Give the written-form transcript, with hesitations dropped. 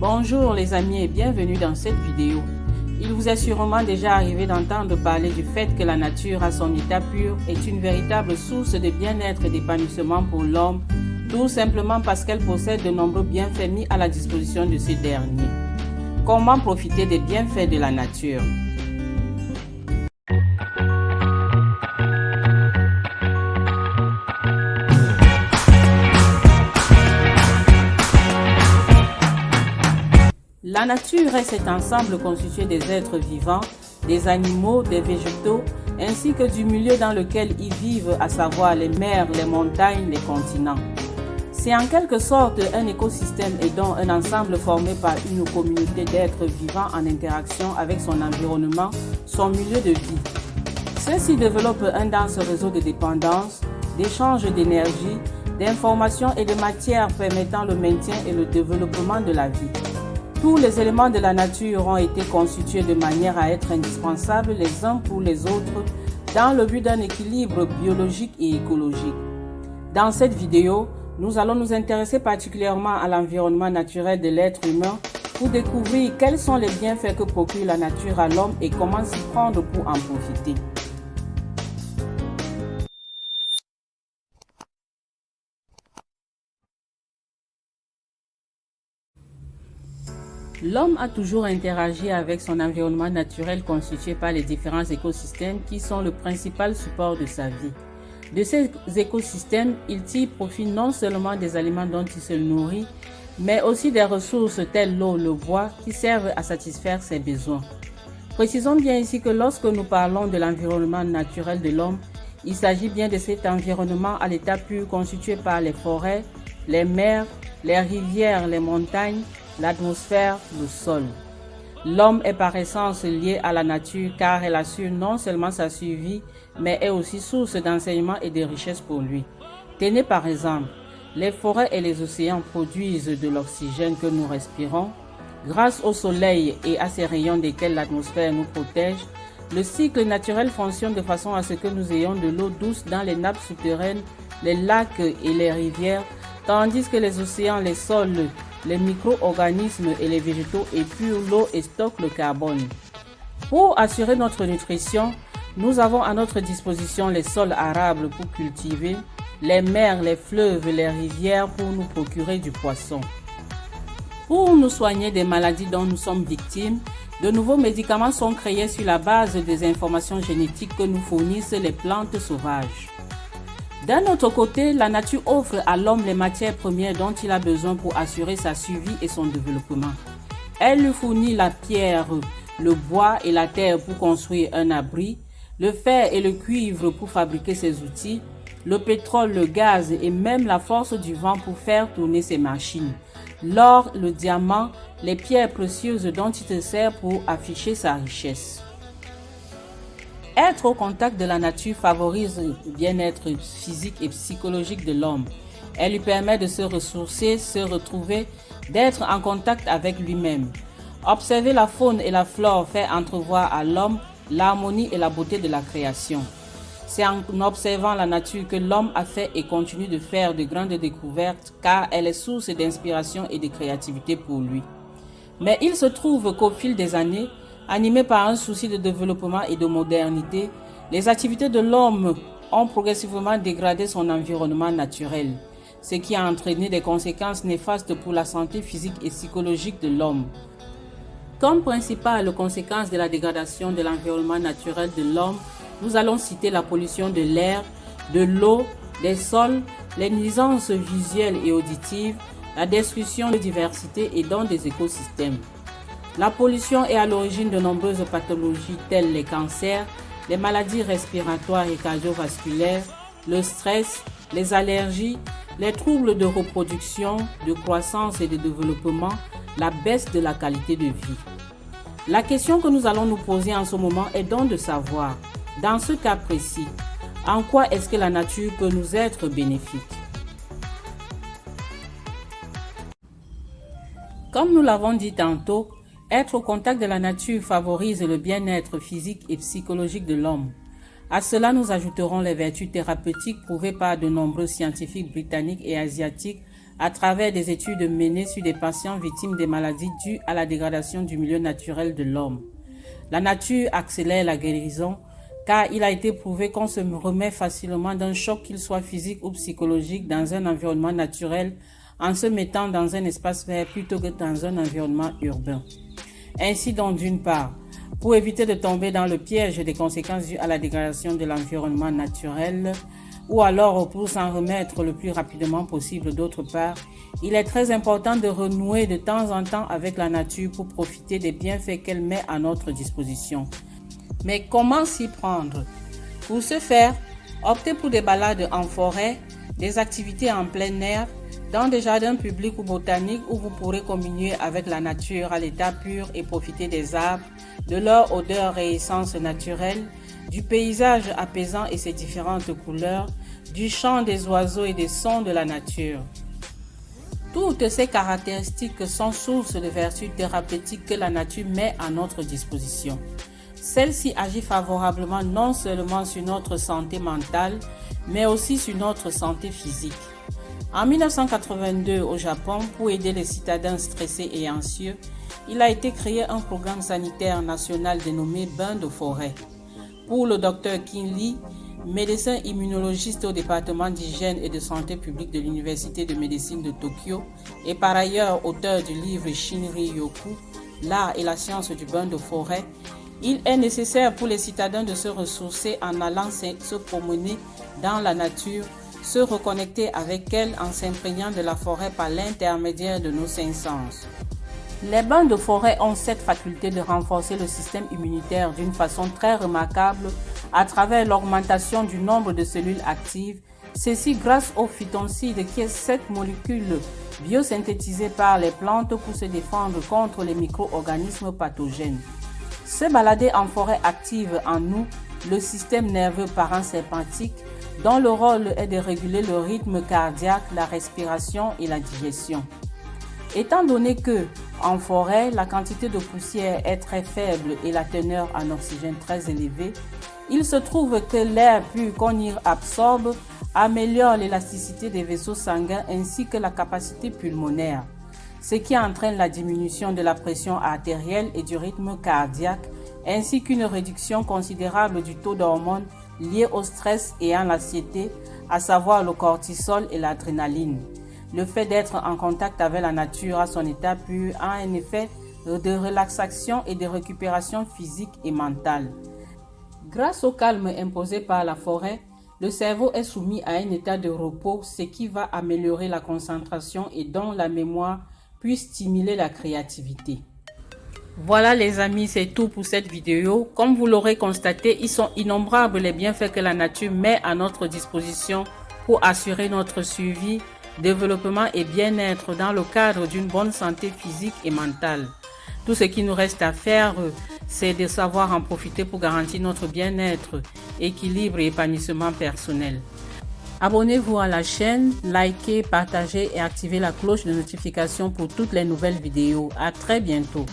Bonjour les amis et bienvenue dans cette vidéo. Il vous est sûrement déjà arrivé d'entendre parler du fait que la nature à son état pur est une véritable source de bien-être et d'épanouissement pour l'homme, tout simplement parce qu'elle possède de nombreux bienfaits mis à la disposition de ces derniers. Comment profiter des bienfaits de la nature? La nature est cet ensemble constitué des êtres vivants, des animaux, des végétaux, ainsi que du milieu dans lequel ils vivent, à savoir les mers, les montagnes, les continents. C'est en quelque sorte un écosystème et donc un ensemble formé par une communauté d'êtres vivants en interaction avec son environnement, son milieu de vie. Ceux-ci développent un dense réseau de dépendance, d'échange d'énergie, d'informations et de matières permettant le maintien et le développement de la vie. Tous les éléments de la nature ont été constitués de manière à être indispensables les uns pour les autres dans le but d'un équilibre biologique et écologique. Dans cette vidéo, nous allons nous intéresser particulièrement à l'environnement naturel de l'être humain pour découvrir quels sont les bienfaits que procure la nature à l'homme et comment s'y prendre pour en profiter. L'homme a toujours interagi avec son environnement naturel constitué par les différents écosystèmes qui sont le principal support de sa vie. De ces écosystèmes, il tire profit non seulement des aliments dont il se nourrit, mais aussi des ressources telles l'eau, le bois, qui servent à satisfaire ses besoins. Précisons bien ici que lorsque nous parlons de l'environnement naturel de l'homme, il s'agit bien de cet environnement à l'état pur constitué par les forêts, les mers, les rivières, les montagnes, l'atmosphère, le sol. L'homme est par essence lié à la nature car elle assure non seulement sa survie, mais est aussi source d'enseignement et de richesse pour lui. Tenez par exemple, les forêts et les océans produisent de l'oxygène que nous respirons. Grâce au soleil et à ces rayons desquels l'atmosphère nous protège, le cycle naturel fonctionne de façon à ce que nous ayons de l'eau douce dans les nappes souterraines, les lacs et les rivières, tandis que les océans, les sols, les micro-organismes et les végétaux épurent l'eau et stockent le carbone. Pour assurer notre nutrition, nous avons à notre disposition les sols arables pour cultiver, les mers, les fleuves, les rivières pour nous procurer du poisson. Pour nous soigner des maladies dont nous sommes victimes, de nouveaux médicaments sont créés sur la base des informations génétiques que nous fournissent les plantes sauvages. D'un autre côté, la nature offre à l'homme les matières premières dont il a besoin pour assurer sa survie et son développement. Elle lui fournit la pierre, le bois et la terre pour construire un abri, le fer et le cuivre pour fabriquer ses outils, le pétrole, le gaz et même la force du vent pour faire tourner ses machines, l'or, le diamant, les pierres précieuses dont il se sert pour afficher sa richesse. Être au contact de la nature favorise le bien-être physique et psychologique de l'homme. Elle lui permet de se ressourcer, se retrouver, d'être en contact avec lui-même. Observer la faune et la flore fait entrevoir à l'homme l'harmonie et la beauté de la création. C'est en observant la nature que l'homme a fait et continue de faire de grandes découvertes car elle est source d'inspiration et de créativité pour lui. Mais il se trouve qu'au fil des années, animé par un souci de développement et de modernité, les activités de l'homme ont progressivement dégradé son environnement naturel, ce qui a entraîné des conséquences néfastes pour la santé physique et psychologique de l'homme. Comme principale conséquence de la dégradation de l'environnement naturel de l'homme, nous allons citer la pollution de l'air, de l'eau, des sols, les nuisances visuelles et auditives, la destruction de diversité et donc des écosystèmes. La pollution est à l'origine de nombreuses pathologies telles les cancers, les maladies respiratoires et cardiovasculaires, le stress, les allergies, les troubles de reproduction, de croissance et de développement, la baisse de la qualité de vie. La question que nous allons nous poser en ce moment est donc de savoir, dans ce cas précis, en quoi est-ce que la nature peut nous être bénéfique? Comme nous l'avons dit tantôt, être au contact de la nature favorise le bien-être physique et psychologique de l'homme. À cela, nous ajouterons les vertus thérapeutiques prouvées par de nombreux scientifiques britanniques et asiatiques à travers des études menées sur des patients victimes des maladies dues à la dégradation du milieu naturel de l'homme. La nature accélère la guérison car il a été prouvé qu'on se remet facilement d'un choc, qu'il soit physique ou psychologique, dans un environnement naturel en se mettant dans un espace vert plutôt que dans un environnement urbain. Ainsi donc, d'une part, pour éviter de tomber dans le piège des conséquences dues à la dégradation de l'environnement naturel, ou alors pour s'en remettre le plus rapidement possible d'autre part, il est très important de renouer de temps en temps avec la nature pour profiter des bienfaits qu'elle met à notre disposition. Mais comment s'y prendre? Pour ce faire, optez pour des balades en forêt, des activités en plein air, dans des jardins publics ou botaniques où vous pourrez communier avec la nature à l'état pur et profiter des arbres, de leur odeur et essence naturelle, du paysage apaisant et ses différentes couleurs, du chant des oiseaux et des sons de la nature. Toutes ces caractéristiques sont sources de vertus thérapeutiques que la nature met à notre disposition. Celle-ci agit favorablement non seulement sur notre santé mentale, mais aussi sur notre santé physique. En 1982, au Japon, pour aider les citadins stressés et anxieux, il a été créé un programme sanitaire national dénommé Bain de forêt. Pour le Dr Kin Lee, médecin immunologiste au département d'hygiène et de santé publique de l'Université de médecine de Tokyo et par ailleurs auteur du livre Shinrin-yoku, l'art et la science du bain de forêt, il est nécessaire pour les citadins de se ressourcer en allant se promener dans la nature, se reconnecter avec elle en s'imprégnant de la forêt par l'intermédiaire de nos cinq sens. Les bains de forêt ont cette faculté de renforcer le système immunitaire d'une façon très remarquable à travers l'augmentation du nombre de cellules actives, ceci grâce au phytoncide qui est cette molécule biosynthétisée par les plantes pour se défendre contre les micro-organismes pathogènes. Se balader en forêt active en nous le système nerveux parasympathique dont le rôle est de réguler le rythme cardiaque, la respiration et la digestion. Étant donné que, en forêt, la quantité de poussière est très faible et la teneur en oxygène très élevée, il se trouve que l'air pur qu'on y absorbe améliore l'élasticité des vaisseaux sanguins ainsi que la capacité pulmonaire, ce qui entraîne la diminution de la pression artérielle et du rythme cardiaque, ainsi qu'une réduction considérable du taux d'hormones liées au stress et à l'anxiété, à savoir le cortisol et l'adrénaline. Le fait d'être en contact avec la nature à son état pur a un effet de relaxation et de récupération physique et mentale. Grâce au calme imposé par la forêt, le cerveau est soumis à un état de repos, ce qui va améliorer la concentration et donc la mémoire, puis stimuler la créativité. Voilà les amis, c'est tout pour cette vidéo. Comme vous l'aurez constaté, ils sont innombrables les bienfaits que la nature met à notre disposition pour assurer notre survie, développement et bien-être dans le cadre d'une bonne santé physique et mentale. Tout ce qu'il nous reste à faire, c'est de savoir en profiter pour garantir notre bien-être, équilibre et épanouissement personnel. Abonnez-vous à la chaîne, likez, partagez et activez la cloche de notification pour toutes les nouvelles vidéos. À très bientôt.